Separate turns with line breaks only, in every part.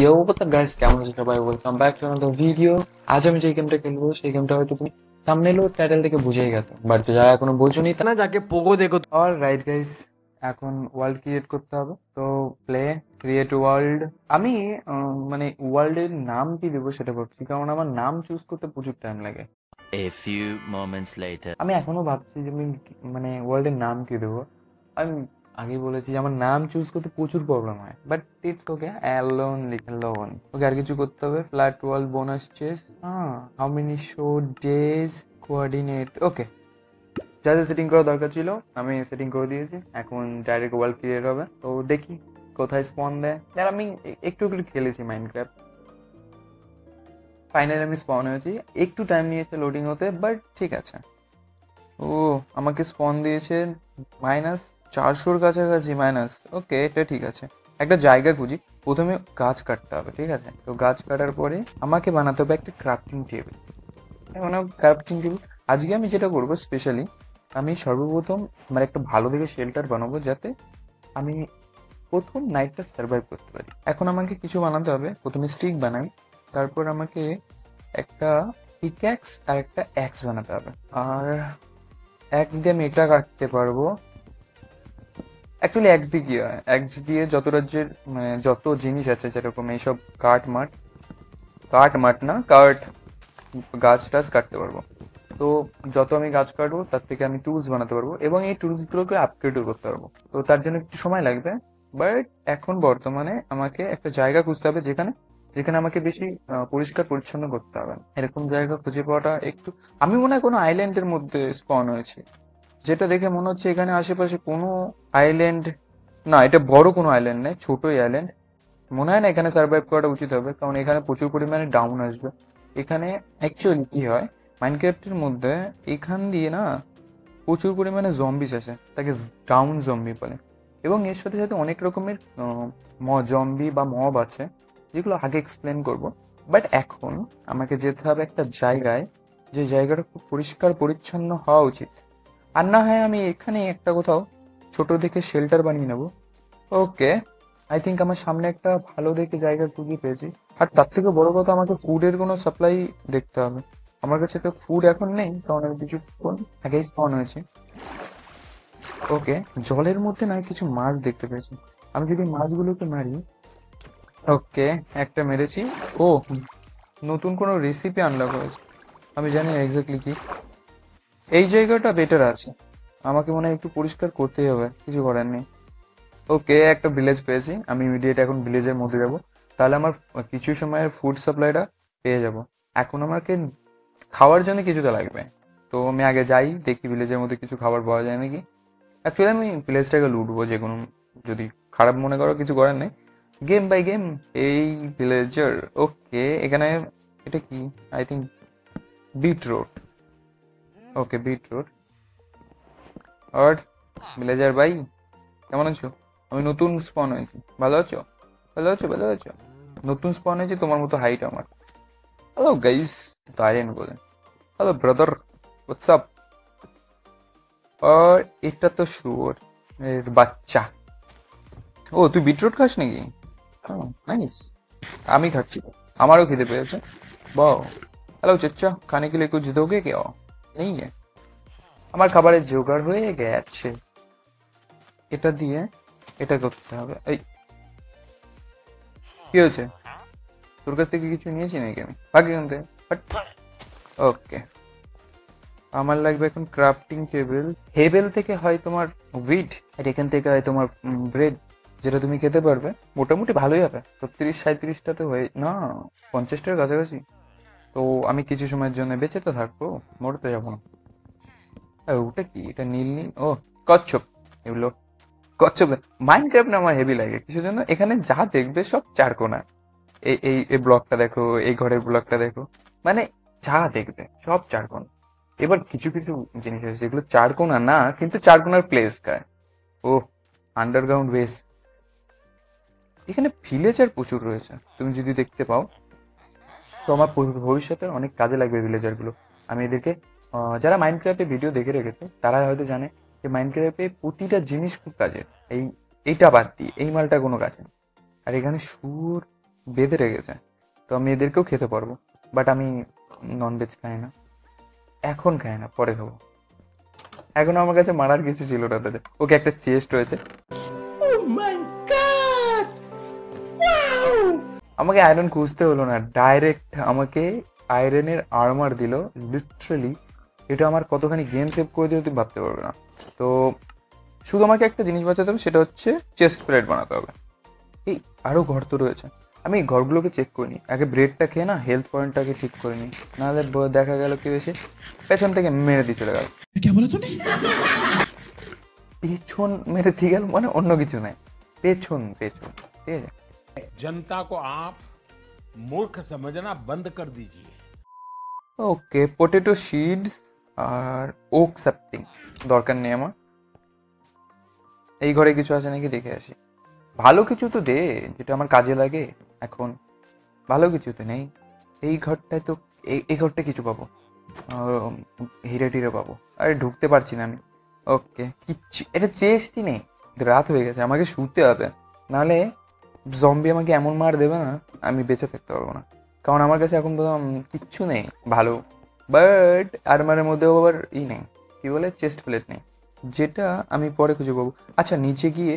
ইয়ো হোয়াটস guys, কেমন আছো সবাই? Welcome back to another video. আজ আমি যে গেমটা খেলবো সেই গেমটা হয়তো তুমি থাম্বনেল ও টাইটেল থেকে বুঝেই গেছো, বাট যারা এখনো বোঝোনি
না যাকে পোগো দেখো
অল রাইট গাইস, এখন ওয়ার্ল্ড ক্রিয়েট করতে হবে। তো প্লে ক্রিয়েট ওয়ার্ল্ড। আমি মানে ওয়ার্ল্ডের নাম কি দেবো সেটা ভাবছি, কারণ আমার নাম চুজ করতে প্রচুর টাইম লাগে।
A few moments later.
আমি এখনো ভাবছি যে আমি মানে ওয়ার্ল্ডের নাম কি দেবো। আমি আগে বলেছি যে আমার নাম চুজ করতে প্রচুর প্রবলেম হয়, বাট ইটস ওকে, অ্যালোন লিখে লোন। ওকে, আর কিছু করতে হবে। Flat world bonus chess, how many show days, coordinate. Okay, যা যা সেটিং করা দরকার ছিল আমি সেটিং করে দিয়েছি। এখন ডাইরেক্ট ওয়ার্ল্ড ক্রিয়েট হবে। তো দেখি কোথায় স্পন দেয়। আর আমি একটু একটু খেলেছি মাইনক্রাফট। ফাইনালি আমি স্পন হয়েছি। একটু টাইম নিয়েছে লোডিং হতে, বাট ঠিক আছে। ও, আমাকে স্পন দিয়েছে -400 কাছাকাছি মাইনাস। ওকে, এটা ঠিক আছে। একটা জায়গা খুঁজি। প্রথমে গাছ কাটতে হবে, ঠিক আছে? তো গাছ কাটার পরে আমাকে বানাতে হবে একটা ক্রাফটিং টেবিল। মানে ক্রাফটিং টেবিল আজকে আমি যেটা করবো স্পেশালি, আমি সর্বপ্রথম আমার একটা ভালো দেখে শেল্টার বানাবো, যাতে আমি প্রথম নাইটটা সার্ভাইভ করতে পারি। এখন আমাকে কিছু বানাতে হবে। প্রথমে স্টিক বানাই, তারপর আমাকে একটা পিক্যাক্স আর একটা অ্যাক্স বানাতে হবে। আর অ্যাক্স দিয়ে আমি এটা কাটতে পারবো। অ্যাকচুয়ালি অ্যাক্স দিয়ে কি হয়, অ্যাক্স দিয়ে যত রাজ্যের মানে যত জিনিস আছে, যেরকম এইসব কাঠ মাঠ না কাঠ, গাছ টাছ কাটতে পারবো। তো যত আমি গাছ কাটবো তার থেকে আমি টুলস বানাতে পারবো, এবং এই টুলসগুলোকে আপগ্রেডও করতে পারবো। তো তার জন্য একটু সময় লাগবে, বাট এখন বর্তমানে আমাকে একটা জায়গা খুঁজতে হবে যেখানে যেখানে আমাকে বেশি পরিষ্কার পরিচ্ছন্ন করতে হবে। এরকম জায়গা খুঁজে পাওয়াটা একটু, আমি মনে হয় কোনো আইল্যান্ডের মধ্যে স্পন হয়েছি, যেটা দেখে মনে হচ্ছে এখানে আশেপাশে কোনো আইল্যান্ড না। এটা বড় কোনো আইল্যান্ড নেই, ছোটই আইল্যান্ড। মনে হয় না এখানে সার্ভাইভ করাটা উচিত হবে, কারণ এখানে প্রচুর পরিমাণে ডাউন আসবে। এখানে অ্যাকচুয়ালি কি হয়, মাইনক্রাফটের মধ্যে এখান দিয়ে না প্রচুর পরিমাণে জম্বিস আসে, তাকে ডাউন জম্বি বলে। এবং এর সাথে সাথে অনেক রকমের জম্বি বা মব আছে, যেগুলো আগে এক্সপ্লেন করব। বাট এখন আমাকে যেতে হবে একটা জায়গায়, যে জায়গাটা খুব পরিষ্কার পরিচ্ছন্ন হওয়া উচিত। আর না হয় আমি এখানে একটা কোথাও ছোট দেখে শেল্টার বানিয়ে নেব। ওকে, আই থিঙ্ক আমার সামনে একটা ভালো দেখে জায়গা খুঁজে পেয়েছি। আর তার থেকে বড় কথা, আমাকে ফুডের কোনো সাপ্লাই দেখতে হবে। আমার কাছে তো ফুড এখন নেই, কারণ আমি কিছুক্ষণ আগেই স্পন হয়েছে। ওকে, জলের মধ্যে না কিছু মাছ দেখতে পেয়েছি। আমি যদি মাছগুলোকে মারি। ওকে, একটা মেরেছি। ও, নতুন কোনো রেসিপি আনলক হয়েছে, আমি জানি এক্স্যাক্টলি কি। এই জায়গাটা বেটার আছে, আমাকে মনে হয় একটু পরিষ্কার করতেই হবে, কিছু করার নেই। ওকে, একটা ভিলেজ পেয়েছি। আমি ইমিডিয়েট এখন ভিলেজের মধ্যে যাব, তাহলে আমার কিছু সময়ের ফুড সাপ্লাইটা পেয়ে যাব। এখন আমাকে খাওয়ার জন্য কিছুটা লাগবে, তো আমি আগে যাই, দেখি ভিলেজের মধ্যে কিছু খাবার পাওয়া যায় নাকি। অ্যাকচুয়ালি আমি ভিলেজটাকে লুটবো যে কোনো, যদি খারাপ মনে করো কিছু করার নেই। Game by game. এই ভিলেজার, ওকে, এখানে এটা কি, I think beetroot. Okay, beetroot. আর ভিলেজার ভাই, কেমন আছো? আমি নতুন স্পন হয়েছি, ভালো আছো? ভালো আছো, ভালো আছো? নতুন স্পন হয়েছি, তোমার মতো হাইট আমার। হ্যালো গাইস, তো আরিয়ান বলেন। Hello brother, WhatsApp. আর এটা তো শুয়োর এর বাচ্চা। ও, তুই বিটরুট খাস নাকি? নাইস, আমি খাচ্ছি, আমারও খিদে পেয়েছে। বাও। হ্যালো চাচা, খানে के लिए कुछ दोगे क्या? नहीं है, আমার খাবারের জোগাড় হয়ে গেছে। এটা দিয়ে এটা করতে হবে। এই কি হয়েছে? তোর কাছ থেকে কিছু নিয়েছি নাকি আমি? ভাগ এখান থেকে। ওকে, আমার লাগবে এখন ক্রাফটিং টেবিল। হেবেল থেকে হয় তোমার উইট, আর এখান থেকে হয় তোমার ব্রেড, যেটা তুমি খেতে পারবে। মোটামুটি ভালোই হবে, 36-37টাতে হয়ে না, 50টার কাছাকাছি। তো আমি কিছু সময়ের জন্য বেঁচে তো থাকবো, মরতে যাবো না। ওটা কি, এটা নীল নীল, ও কচ্ছপ। এগুলো কচ্ছপ। মাইনক্রাফট না আমার হেভি লাগে কিছু জন্য। এখানে যা দেখবে সব চারকোনা। এই এই এই ব্লকটা দেখো, এই ঘরের ব্লকটা দেখো, মানে যা দেখবে সব চারকোনা। এবার কিছু কিছু জিনিস আছে যেগুলো চারকোনা না, কিন্তু চারকোনার প্লেস খায়। ও, আন্ডারগ্রাউন্ড বেস। এখানে ভিলেজার প্রচুর রয়েছে, তুমি যদি দেখতে পাও। তো আমার ভবিষ্যতে অনেক কাজে লাগবে ভিলেজার গুলো। আমি এদেরকে যারা মাইনক্রাফটে ভিডিও দেখে রেখেছে তারা হয়তো জানে যে মাইনক্রাফটে প্রতিটা জিনিস খুব কাজের। এইটা বাদ দিয়ে এই মালটা কোনো কাজে না। আর এখানে সুর, বেঁধে রেখেছে, তো আমি এদেরকেও খেতে পারবো। বাট আমি ননভেজ খাই না, এখন খাই না, পরে খাবো। এখন আমার কাছে মারার কিছু ছিল না তাদের। ওকে, একটা চেস্ট রয়েছে। আমাকে আয়রন খুঁজতে হলো না, ডাইরেক্ট আমাকে আয়রনের আর্মার দিল লিটারালি। এটা আমার কতখানি গেম সেভ করে দিল তুমি ভাবতে পারবে না। তো শুধু আমাকে একটা জিনিস বাঁচাতে হবে, সেটা হচ্ছে চেস্ট প্লেট বানাতে হবে। এই আরও ঘর তো রয়েছে, আমি এই ঘরগুলোকে চেক করিনি আগে। ব্রেডটা খেয়ে না হেলথ পয়েন্টটাকে ঠিক করে নিই, নাহলে দেখা গেল কি এসে পেছন থেকে মেরে দিয়ে চলে গেল। পেছন মেরে দিয়ে গেল মানে অন্য কিছু নাই, পেছন পেছন, ঠিক আছে।
जनता को आप मूर्ख समझना बंद कर दीजिए।
ওকে, পটেটো সিডস আর ওক স্যাপলিং দরকার নেই আমার। এই ঘরে কিছু আছে নাকি দেখে আসি। ভালো কিছু তো দে যেটা আমার কাজে লাগে। এখন ভালো কিছু তো নেই এই ঘরটায়। তো এই ঘরটা কিছু পাবো, হিরে টিরে পাবো। আরে ঢুকতে পারছি না আমি। ওকে, কিচ্ছু, এটা চেষ্টি নেই। রাত হয়ে গেছে, আমাকে শুতে হবে, নাহলে জম্বি আমাকে এমন মার দেবে না, আমি বেঁচে থাকতে পারবো না। কারণ আমার কাছে এখন কিচ্ছু নেই ভালো। বাট আর্মারের মধ্যেও আবার নেই, কি বলে, চেস্ট প্লেট নেই, যেটা আমি পরে খুঁজে পাবো। আচ্ছা, নিচে গিয়ে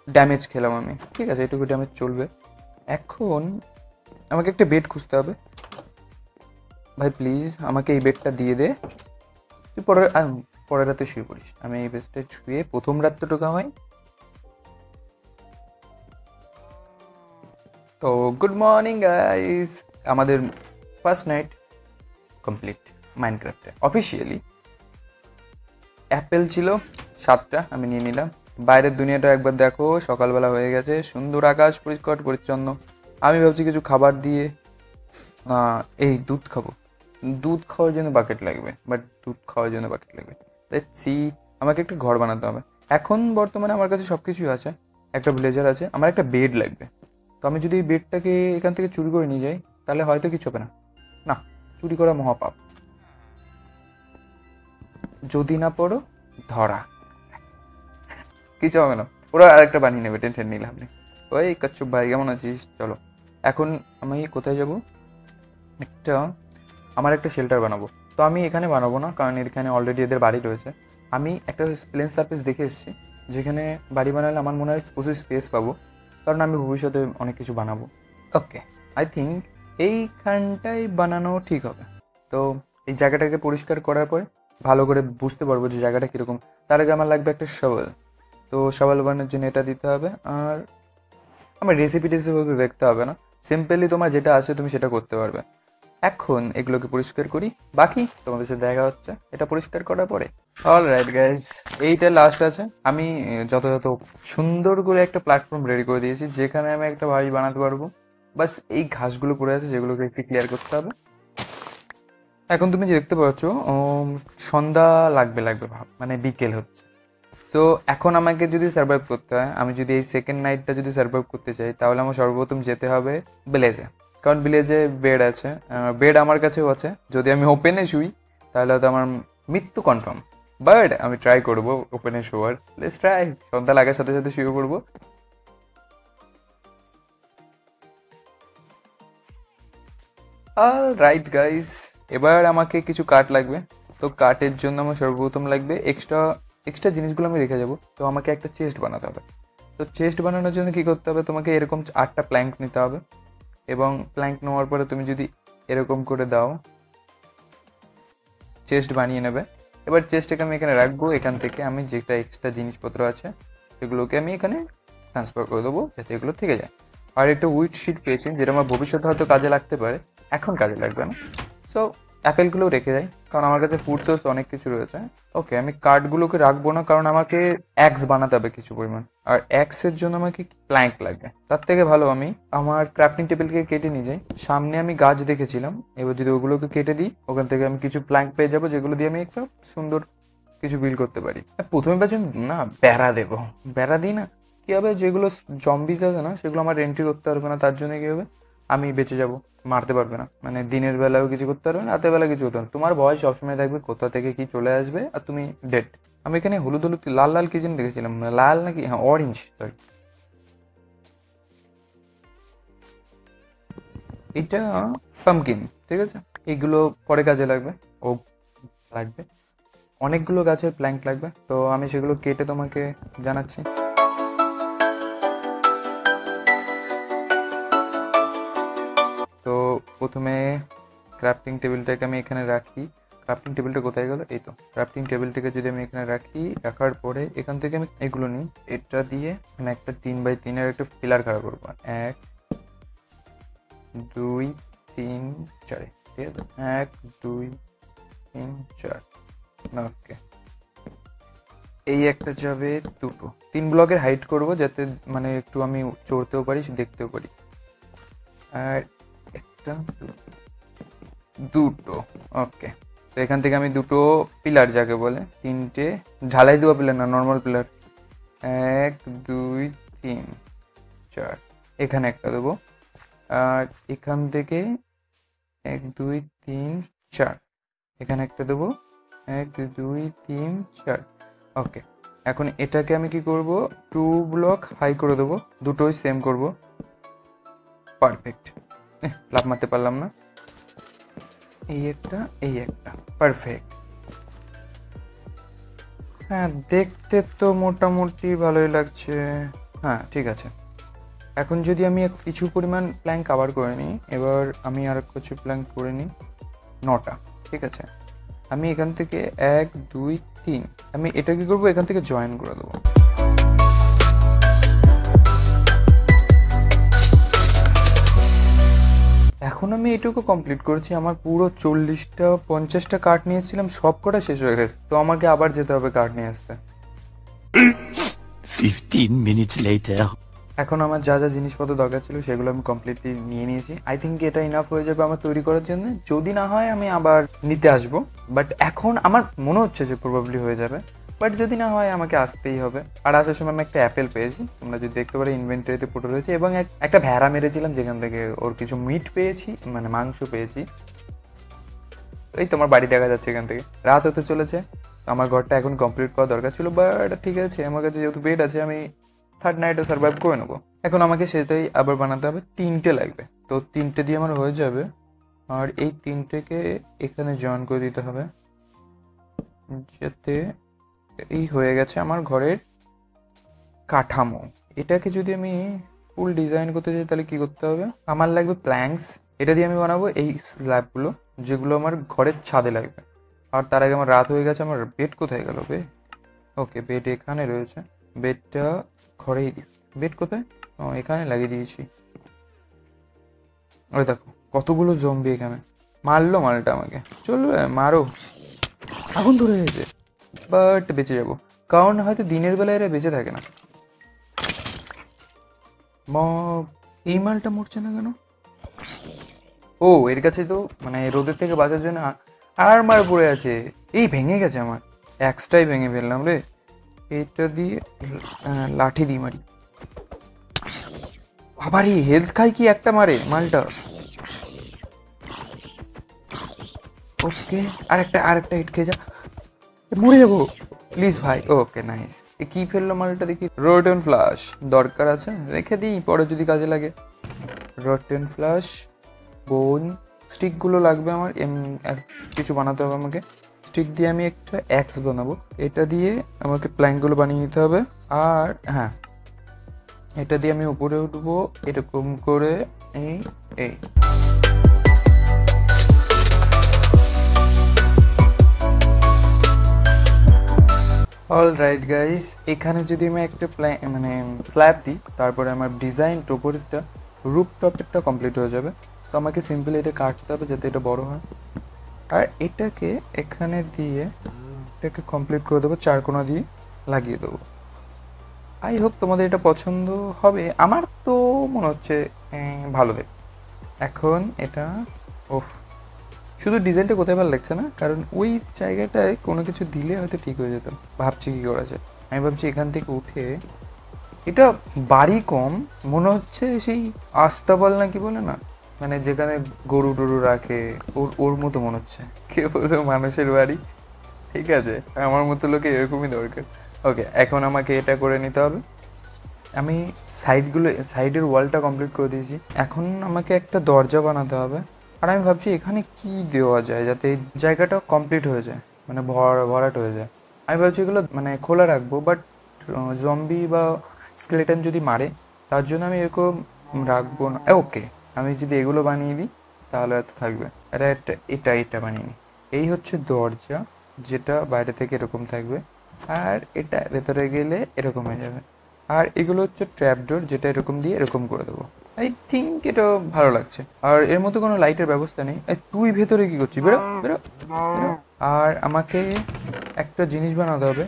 ড্যামেজ খেলাম আমি, ঠিক আছে, এটুকু ড্যামেজ চলবে। এখন আমাকে একটা বেড খুঁজতে হবে। ভাই প্লিজ আমাকে এই বেডটা দিয়ে দে, তুই পরের রাতে শুয়ে পড়িস, আমি এই বেডটা শুয়ে প্রথম রাতটুকু আমায়। তো গুড মর্নিং গাইস, আমাদের ফার্স্ট নাইট কমপ্লিট মাইনক্রাফটে অফিসিয়ালি। অ্যাপেল ছিল 7টা, আমি নিয়ে নিলাম। বাইরের দুনিয়াটা একবার দেখো, সকালবেলা হয়ে গেছে, সুন্দর আকাশ, পরিষ্কার পরিচ্ছন্ন। আমি ভাবছি কিছু খাবার দিয়ে না, এই দুধ খাবো। দুধ খাওয়ার জন্য বাকেট লাগবে, লেটস সি। আমাকে একটা ঘর বানাতে হবে। এখন বর্তমানে আমার কাছে সব কিছুই আছে, একটা ব্লেজার আছে, আমার একটা বেড লাগবে। তো আমি যদি এই বেডটাকে এখান থেকে চুরি করে নিয়ে যাই, তাহলে হয়তো কিছু হবে না। না, চুরি করা মহাপাপ। যদি না পড়ো ধরা, কিছু হবে না, ওরা আরেকটা বানিয়ে নেবে, টেনশন নিলাম নেই। ওই কচ্ছপ ভাই, কেমন আছিস? চলো এখন আমি কোথায় যাব? আমার একটা শেল্টার বানাবো। তো আমি এখানে বানাবো না, কারণ এখানে অলরেডি এদের বাড়ি রয়েছে। আমি একটা প্লেন সার্ফেস দেখে এসেছি, যেখানে বাড়ি বানালে আমার মনে হয় প্রচুর স্পেস পাবো, কারণ আমি ভবিষ্যতে অনেক কিছু বানাবো। ওকে, আই থিঙ্ক এইখানটাই বানানো ঠিক হবে। তো এই জায়গাটাকে পরিষ্কার করার পরে ভালো করে বুঝতে পারবো যে জায়গাটা কীরকম। তার আগে আমার লাগবে একটা শাওয়েল। তো শাওয়েল বানানোর জন্য এটা দিতে হবে। আর আমার রেসিপি দেখতে হবে না, সিম্পলি তোমার যেটা আছে তুমি সেটা করতে পারবে। এখন এগুলোকে পরিষ্কার করি, বাকি তোমাদের সাথে দেখা হচ্ছে এটা পরিষ্কার করার পরে। অলরাইট গাইস, এইটা লাস্ট আছে। আমি যথাযথ সুন্দর করে একটা প্ল্যাটফর্ম রেডি করে দিয়েছি, যেখানে আমি একটা বাড়ি বানাতে পারবো। বাস এই ঘাসগুলো পড়ে আছে, যেগুলোকে একটু ক্লিয়ার করতে হবে। এখন তুমি যে দেখতে পাচ্ছ, সন্ধ্যা লাগবে ভাব, মানে বিকেল হচ্ছে। তো এখন আমাকে যদি সার্ভাইভ করতে হয়, আমি যদি এই সেকেন্ড নাইটটা যদি সার্ভাইভ করতে চাই, তাহলে আমার সর্বপ্রথম যেতে হবে ভিলেজে। কারণ ভিলেজে বেড আছে, বেড আমার কাছেও আছে। যদি আমি ওপেনে শুই তাহলে হয়তো আমার মৃত্যু কনফার্ম। বাট আমি ট্রাই করবো ওপেনে শোয়ার। Let's try. সন্ধ্যা লাগার সাথে সাথে শুয়ে পড়বো। রাইট গাইস, এবার আমাকে কিছু কাঠ লাগবে। তো কাঠের জন্য আমার সর্বপ্রথম লাগবে এক্সট্রা জিনিসগুলো আমি রেখে যাবো। তো আমাকে একটা চেস্ট বানাতে হবে। তো চেস্ট বানানোর জন্য কী করতে হবে, তোমাকে এরকম 8টা প্ল্যাঙ্ক নিতে হবে। এবং প্ল্যাঙ্ক নেওয়ার পরে তুমি যদি এরকম করে দাও, চেস্ট বানিয়ে নেবে। এবার চেস্টটাকে আমি এখানে রাখবো। এখান থেকে আমি যেটা এক্সট্রা জিনিসপত্র আছে সেগুলোকে আমি এখানে ট্রান্সফার করে দেবো, যাতে এগুলো থেকে যায়। আর একটা উইট শিট পেয়েছি, যেটা আমার ভবিষ্যতে হয়তো কাজে লাগতে পারে, এখন কাজে লাগবে না। সো অ্যাপেলগুলোও রেখে যাই, কারণ আমার কাছে ফুড সোর্স অনেক কিছু রয়েছে। ওকে, আমি কাঠগুলোকে রাখবো না, কারণ আমাকে অ্যাক্স বানাতে হবে কিছু পরিমাণ। আর অ্যাক্সের জন্য আমাকে প্ল্যাঙ্ক লাগবে। তার থেকে ভালো আমি আমার ক্রাফটিং টেবিলকে কেটে নিয়ে যাই। সামনে আমি গাছ দেখেছিলাম, এবার যদি ওগুলোকে কেটে দিই, ওখান থেকে আমি কিছু প্ল্যাঙ্ক পেয়ে যাবো, যেগুলো দিয়ে আমি একটা সুন্দর কিছু বিল্ড করতে পারি। প্রথমে পাচ্ছি না, বেড়া দেবো। বেড়া দিই না, কী হবে, যেগুলো জম্বিজ আছে না, সেগুলো আমার এন্ট্রি করতে পারবে না। তার জন্য কী হবে, আমি বেঁচে যাব, মারতে পারবে না। মানে দিনের বেলাও কিছু করতে পারবে না, রাতের বেলা কিছু করতে পারবে। তোমার ভয় সবসময় থাকবে কোথা থেকে কি চলে আসবে, আর তুমি ডেড। আমি এখানে হলুদ লাল লাল কি যেন দেখেছিলাম, লাল নাকি, হ্যাঁ অরেঞ্জ, সরি। এটা পামকিন, ঠিক আছে, এগুলো পরে কাজে লাগবে। ও লাগবে, অনেকগুলো গাছের প্ল্যাঙ্ক লাগবে, তো আমি সেগুলো কেটে তোমাকে জানাচ্ছি। তো প্রথমে ক্রাফটিং টেবিলটাকে আমি এখানে রাখি। ক্রাফটিং টেবিলটা কোথায় গেল? এই তো। ক্রাফটিং টেবিলটাকে যদি আমি এখানে রাখি, রাখার পরে এখান থেকে আমি এগুলো নিই, এটা দিয়ে আমি একটা 3x3 একটা পিলার খাড়া করবো। 1 2 3 4, ঠিক আছে, 1 2 3 4। ওকে, এই একটা যাবে, দুটো 3 ব্লকের হাইট করব, যাতে মানে একটু আমি চড়তেও পারি, দেখতেও পারি। আর একটা দুটো। ওকে, তো এখান থেকে আমি দুটো পিলার, যাকে বলে 3টে ঢালাই দেওয়া পিলার না, নর্মাল পিলার, 1 2 3 4, এখানে একটা দেবো। আর এখান থেকে 1 2 3 4, এখানে একটা দেবো, 1 2 3 4। ওকে, এখন এটাকে আমি কি করব, 2 ব্লক হাই করে দেবো, দুটোই সেম করব। পারফেক্ট, লাভ মারতে পারলাম না। এই একটা, এই একটা, পারফেক্ট। হ্যাঁ, দেখতে তো মোটামুটি ভালোই লাগছে। হ্যাঁ, ঠিক আছে। এখন যদি আমি কিছু পরিমাণ প্ল্যাঙ্ক কভার করে নিই, এবার আমি আর কিছু প্ল্যাঙ্ক করে নিই, 9টা, ঠিক আছে। আমি এখান থেকে 1 2 3, আমি এটা কি করবো, এখান থেকে জয়েন করে দেবো। এখন আমি এটুকু কমপ্লিট করেছি, আমার পুরো 40টা 50টা কাঠ নিয়েছিলাম, সব কটা শেষ হয়ে গেছে, তো আমাকে আবার যেতে হবে কাঠ নিয়ে আসতে।
15 minutes later.
এখন আমার যা যা জিনিসপত্র দরকার ছিল সেগুলো আমি কমপ্লিটলি নিয়ে নিয়েছি। আই থিঙ্ক এটা ইনাফ হয়ে যাবে আমার তৈরি করার জন্য। যদি না হয় আমি আবার নিতে আসবো, বাট এখন আমার মনে হচ্ছে যে প্রবাবলি হয়ে যাবে, বাট যদি না হয় আমাকে আসতেই হবে। আর আসার সময় আমি একটা অ্যাপেল পেয়েছি, তোমরা যদি দেখতে পারো ইনভেন্টরিতে ফুটে রয়েছে, এবং একটা ভেড়া মেরেছিলাম যেখান থেকে ওর কিছু মিট পেয়েছি, মানে মাংস পেয়েছি। এই তোমার বাড়ি দেখা যাচ্ছে এখান থেকে। রাত হতে চলেছে, আমার ঘরটা এখন কমপ্লিট করা দরকার ছিল, বাট ঠিক আছে, আমার কাছে যেহেতু বেড আছে, আমি থার্ড নাইটও সার্ভাইভ করে নেবো। এখন আমাকে সেটাই আবার বানাতে হবে, 3টে লাগবে, তো 3টে দিয়ে আমার হয়ে যাবে। আর এই 3টেকে এখানে জয়েন করে দিতে হবে, যাতে এই হয়ে গেছে আমার ঘরের কাঠামো। এটাকে যদি আমি ফুল ডিজাইন করতে চাই, তাহলে কি করতে হবে, আমার লাগবে প্ল্যাঙ্কস। এটা দিয়ে আমি বানাবো এই স্ল্যাবগুলো, যেগুলো আমার ঘরের ছাদে লাগবে। আর তার আগে আমার রাত হয়ে গেছে, আমার বেড কোথায় গেল? ওকে, বেড এখানে রয়েছে, বেডটা ঘরেই দিই। বেড কোথায়? ও, এখানে লাগিয়ে দিয়েছি। ওই দেখো কতগুলো জম্বি এখানে। মারলো মালটা আমাকে, চলবে, মারো। আগুন ধরে গেছে, বাট বেঁচে যাবো, কারণ হয়তো দিনের বেলায় এরা বেঁচে থাকে না। এই মালটা মরছে না কেন? ও, এর কাছে তো মানে রোদের থেকে বাঁচার জন্য আর মার পড়ে আছে। এই ভেঙে গেছে আমার, এক্সট্রাই ভেঙে ফেললাম রে। এটা দিয়ে লাঠি দিয়ে মারি। আবার এই হেলথ খাই কি একটা মারে মালটা। ওকে, আরেকটা হিট খেয়ে যা, মরে যাবো প্লিজ ভাই। ওকে, নাইস। কি ফেললো মালটা দেখি? রোটেন ফ্লাশ দরকার আছে, রেখে দিই, পরে যদি কাজে লাগে। রোটেন ফ্লাশ, বোন স্টিকগুলো লাগবে আমার, কিছু বানাতে হবে আমাকে। স্টিক দিয়ে আমি একটা অ্যাক্স বানাবো, এটা দিয়ে আমাকে প্ল্যাঙ্কগুলো বানিয়ে নিতে হবে। আর হ্যাঁ, এটা দিয়ে আমি উপরে উঠবো এরকম করে, এই এই অলরাইট গাইস, এখানে যদি আমি একটা মানে স্ল্যাব দিই, তারপরে আমার ডিজাইন টোপরেরটা, রুপ টপেরটা কমপ্লিট হয়ে যাবে। তো আমাকে সিম্পলি এটা কাটতে হবে যাতে এটা বড় হয়। আর এটাকে এখানে দিয়ে এটাকে কমপ্লিট করে দেবো, চারকোনা দিয়ে লাগিয়ে দেবো। আই হোপ তোমাদের এটা পছন্দ হবে, আমার তো মনে হচ্ছে ভালো দেখ। এখন এটা, ওহ, শুধু ডিজাইনটা কোথায় ভালো লাগছে না, কারণ ওই জায়গাটায় কোনো কিছু দিলে হয়তো ঠিক হয়ে যেত। ভাবছি কী করা যায়, আমি ভাবছি এখান থেকে উঠে, এটা বাড়ি কম মনে হচ্ছে, সেই আস্তাবল না কি বলে না, মানে যেখানে গরু টরু রাখে, ওর মতো মনে হচ্ছে। কে বললো মানুষের বাড়ি? ঠিক আছে, আমার মতো লোকে এরকমই দরকার। ওকে, এখন আমাকে এটা করে নিতে হবে। আমি সাইডের ওয়ালটা কমপ্লিট করে দিয়েছি। এখন আমাকে একটা দরজা বানাতে হবে। আর আমি ভাবছি এখানে কি দেওয়া যায় যাতে এই জায়গাটা কমপ্লিট হয়ে যায়, মানে ভরাট হয়ে যায়। আমি ভাবছি এগুলো মানে খোলা রাখবো, বাট জম্বি বা স্কেলেটন যদি মারে তার জন্য আমি এরকম রাখবো না। ওকে, আমি যদি এগুলো বানিয়ে দিই তাহলে হয়তো থাকবে। এটা বানিয়ে নিই। এই হচ্ছে দরজা, যেটা বাইরে থেকে এরকম থাকবে, আর এটা ভেতরে গেলে এরকম হয়ে যাবে। আর এগুলো হচ্ছে ট্র্যাপডোর, যেটা এরকম দিয়ে এরকম করে দেবো। আই থিঙ্ক এটা ভালো লাগছে। আর এর মধ্যে কোনো লাইটের ব্যবস্থা নেই। তুই ভেতরে কি করছিস? বেরো বেরো বেরো। আর আমাকে একটা জিনিস বানাতে হবে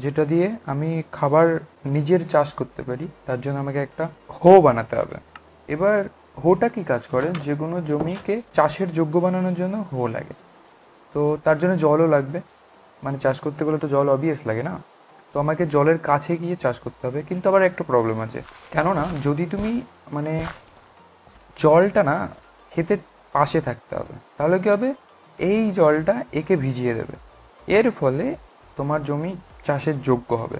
যেটা দিয়ে আমি খাবার নিজের চাষ করতে পারি। তার জন্য আমাকে একটা হো বানাতে হবে। এবার হোটা কি কাজ করে? যে কোনো জমিকে চাষের যোগ্য বানানোর জন্য হো লাগে। তো তার জন্য জলও লাগবে, মানে চাষ করতে গেলে তো জল অবভিয়াস লাগে না। তো আমাকে জলের কাছে গিয়ে চাষ করতে হবে। কিন্তু আবার একটা প্রবলেম আছে, কেননা যদি তুমি মানে জলটা না ক্ষেতের পাশে থাকতে হবে, তাহলে কি হবে, এই জলটা একে ভিজিয়ে দেবে। এর ফলে তোমার জমি চাষের যোগ্য হবে।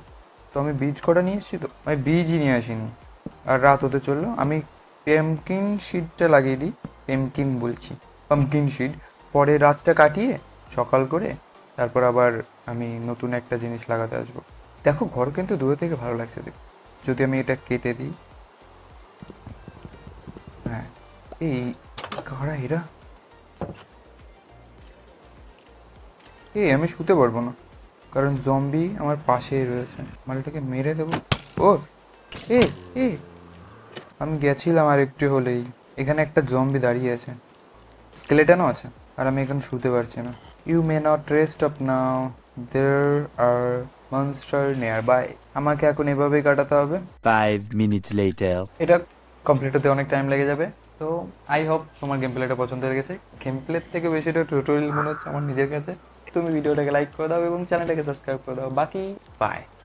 তো আমি বীজ কটা নিয়ে এসেছি, তো আমি বীজই নিয়ে আসিনি। আর রাত হতে চললো, আমি পেমকিন শিডটা লাগিয়ে দিই। পাম্পকিন শিড। পরে রাতটা কাটিয়ে সকাল করে তারপর আবার আমি নতুন একটা জিনিস লাগাতে আসবো। দেখো, ঘর কিন্তু দূরে থেকে ভালো লাগছে দেখ। যদি আমি এটা কেটে দিই, হ্যাঁ, এই কারা এরা? আমি শুতে পারবো না, কারণ জম্বি আমার পাশেই রয়েছে। আমার এটাকে মেরে দেবো। ও এ এ আমি গেছিলাম আর একটু হলেই, এখানে একটা জম্বি দাঁড়িয়ে আছে, স্কেলেটনও আছে, আর আমি এখানে শুতে পারছি না। You may not rest up now, there are monster nearby. আমাকে এখন এভাবেই কাটাতে হবে।
5 minutes later.
এটা কমপ্লিট হতে অনেক টাইম লেগে যাবে। তো আই হোপ তোমার গেম প্লেটা পছন্দ লেগেছে। গেম প্লের থেকে বেশি এটা টিউটোরিয়াল মনে হচ্ছে আমার নিজের কাছে। তুমি ভিডিওটাকে লাইক করে দাও এবং চ্যানেলটাকে সাবস্ক্রাইব করে দাও। বাকি বাই।